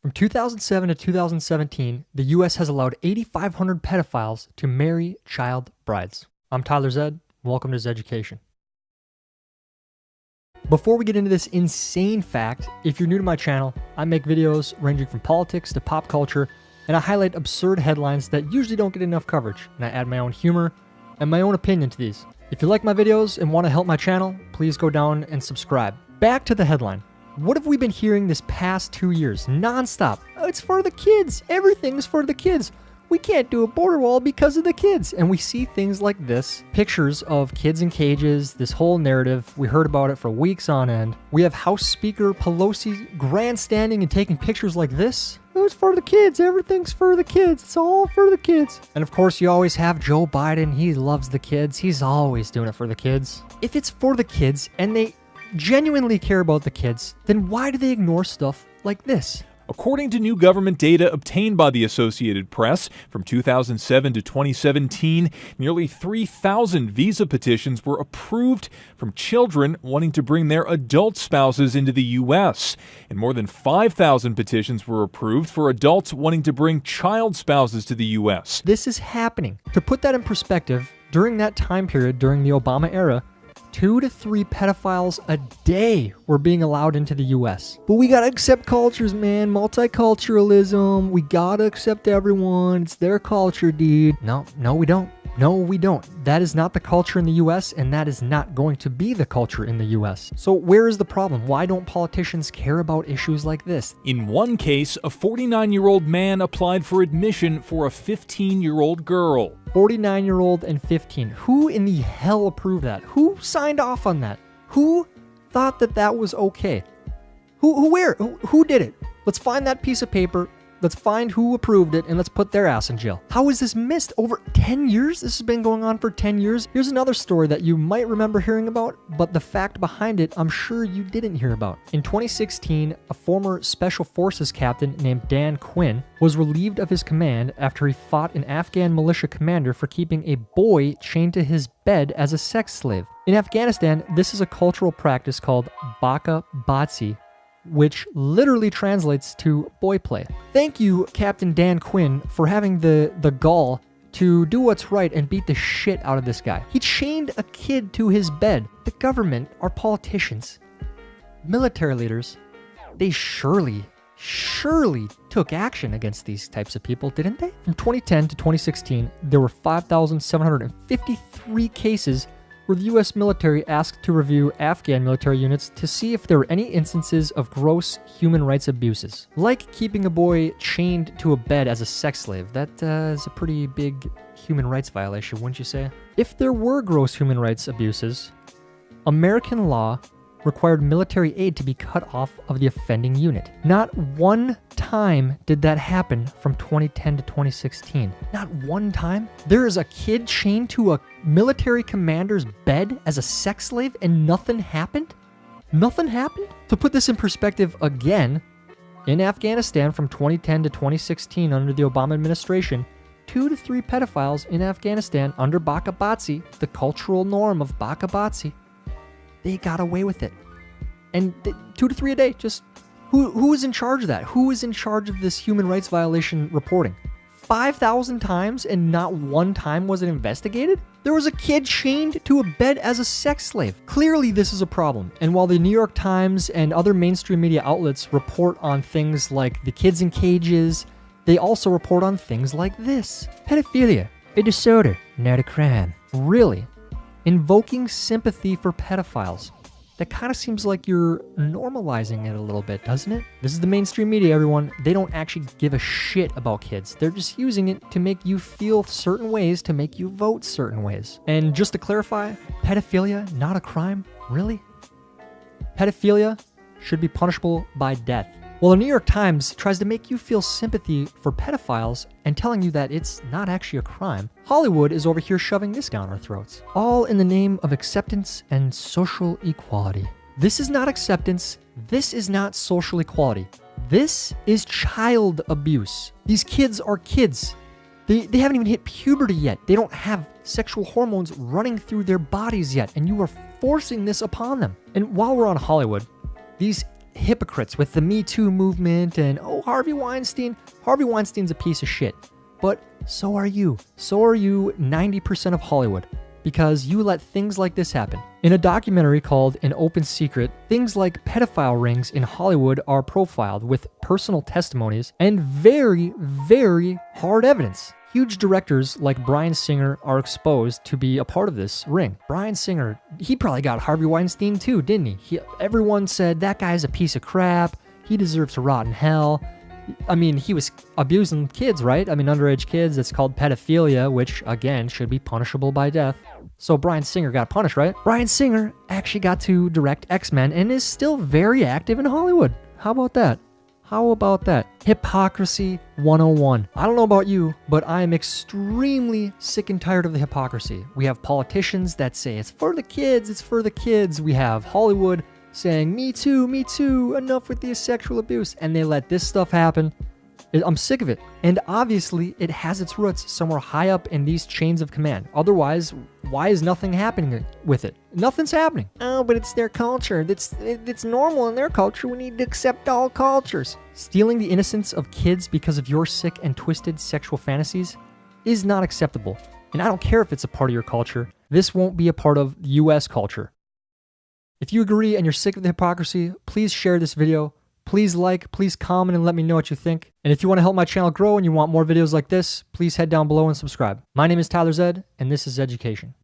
From 2007 to 2017, the US has allowed 8,500 pedophiles to marry child brides. I'm Tyler Zed. Welcome to Zeducation. Before we get into this insane fact, if you're new to my channel, I make videos ranging from politics to pop culture, and I highlight absurd headlines that usually don't get enough coverage, and I add my own humor and my own opinion to these. If you like my videos and want to help my channel, please go down and subscribe. Back to the headline. What have we been hearing this past 2 years, nonstop? Oh, it's for the kids. Everything's for the kids. We can't do a border wall because of the kids. And we see things like this, pictures of kids in cages, this whole narrative. We heard about it for weeks on end. We have House Speaker Pelosi grandstanding and taking pictures like this. Oh, it's for the kids. Everything's for the kids. It's all for the kids. And of course, you always have Joe Biden. He loves the kids. He's always doing it for the kids. If it's for the kids and they genuinely care about the kids, then why do they ignore stuff like this? According to new government data obtained by the Associated Press, from 2007 to 2017, nearly 3,000 visa petitions were approved from children wanting to bring their adult spouses into the U.S., and more than 5,000 petitions were approved for adults wanting to bring child spouses to the U.S. This is happening. To put that in perspective, during that time period, during the Obama era, 2 to 3 pedophiles a day were being allowed into the U.S. But we gotta accept cultures, man. Multiculturalism. We gotta accept everyone. It's their culture, dude. No, we don't. No, we don't. That is not the culture in the U.S., and that is not going to be the culture in the U.S. So where is the problem? Why don't politicians care about issues like this? In one case, a 49-year-old man applied for admission for a 15-year-old girl. 49-year-old and 15. Who in the hell approved that? Who signed off on that? Who thought that that was okay? Who did it? Let's find that piece of paper. Let's find who approved it, and let's put their ass in jail. How is this missed? Over 10 years? This has been going on for 10 years. Here's another story that you might remember hearing about, but the fact behind it, I'm sure you didn't hear about. In 2016, a former Special Forces captain named Dan Quinn was relieved of his command after he fought an Afghan militia commander for keeping a boy chained to his bed as a sex slave. In Afghanistan, this is a cultural practice called baka batsi, which literally translates to boy play. Thank you, Captain Dan Quinn, for having the gall to do what's right and beat the shit out of this guy. He chained a kid to his bed. The government, our politicians, military leaders, they surely took action against these types of people, didn't they? From 2010 to 2016, there were 5,753 cases where the U.S. military asked to review Afghan military units to see if there were any instances of gross human rights abuses, like keeping a boy chained to a bed as a sex slave. That is a pretty big human rights violation, wouldn't you say? If there were gross human rights abuses, American law required military aid to be cut off of the offending unit. Not one time did that happen from 2010 to 2016. Not one time. There is a kid chained to a military commander's bed as a sex slave and nothing happened? Nothing happened? To put this in perspective again, in Afghanistan from 2010 to 2016 under the Obama administration, 2 to 3 pedophiles in Afghanistan under baka batsi, the cultural norm of baka batsi, they got away with it. And 2 to 3 a day, just who is in charge of that? Who is in charge of this human rights violation reporting? 5,000 times and not one time was it investigated? There was a kid chained to a bed as a sex slave. Clearly this is a problem. And while the New York Times and other mainstream media outlets report on things like the kids in cages, they also report on things like this. Pedophilia, a disorder, not a crime. Really? Invoking sympathy for pedophiles. That kind of seems like you're normalizing it a little bit, doesn't it? This is the mainstream media, everyone. They don't actually give a shit about kids. They're just using it to make you feel certain ways, to make you vote certain ways. And just to clarify, pedophilia, not a crime? Really? Pedophilia should be punishable by death. Well, the New York Times tries to make you feel sympathy for pedophiles and telling you that it's not actually a crime. Hollywood is over here shoving this down our throats. All in the name of acceptance and social equality. This is not acceptance. This is not social equality. This is child abuse. These kids are kids. They haven't even hit puberty yet. They don't have sexual hormones running through their bodies yet, and you are forcing this upon them. And while we're on Hollywood, these hypocrites with the Me Too movement and, oh, Harvey Weinstein. Harvey Weinstein's a piece of shit. But so are you. So are you 90% of Hollywood, because you let things like this happen. In a documentary called An Open Secret, things like pedophile rings in Hollywood are profiled with personal testimonies and very, very hard evidence. Huge directors like Bryan Singer are exposed to be a part of this ring. Bryan Singer, he probably got Harvey Weinstein too, didn't he? Everyone said, that guy's a piece of crap. He deserves to rot in hell. I mean, he was abusing kids, right? I mean, underage kids. It's called pedophilia, which, again, should be punishable by death. So Bryan Singer got punished, right? Bryan Singer actually got to direct X-Men and is still very active in Hollywood. How about that? How about that? Hypocrisy 101. I don't know about you, but I am extremely sick and tired of the hypocrisy. We have politicians that say it's for the kids, it's for the kids. We have Hollywood saying, me too, enough with the sexual abuse. And they let this stuff happen. I'm sick of it. And obviously, it has its roots somewhere high up in these chains of command. Otherwise, why is nothing happening with it? Nothing's happening. Oh, but it's their culture. It's normal in their culture. We need to accept all cultures. Stealing the innocence of kids because of your sick and twisted sexual fantasies is not acceptable. And I don't care if it's a part of your culture. This won't be a part of U.S. culture. If you agree and you're sick of the hypocrisy, please share this video. Please like, please comment, and let me know what you think. And if you want to help my channel grow and you want more videos like this, please head down below and subscribe. My name is Tyler Zed, and this is Education.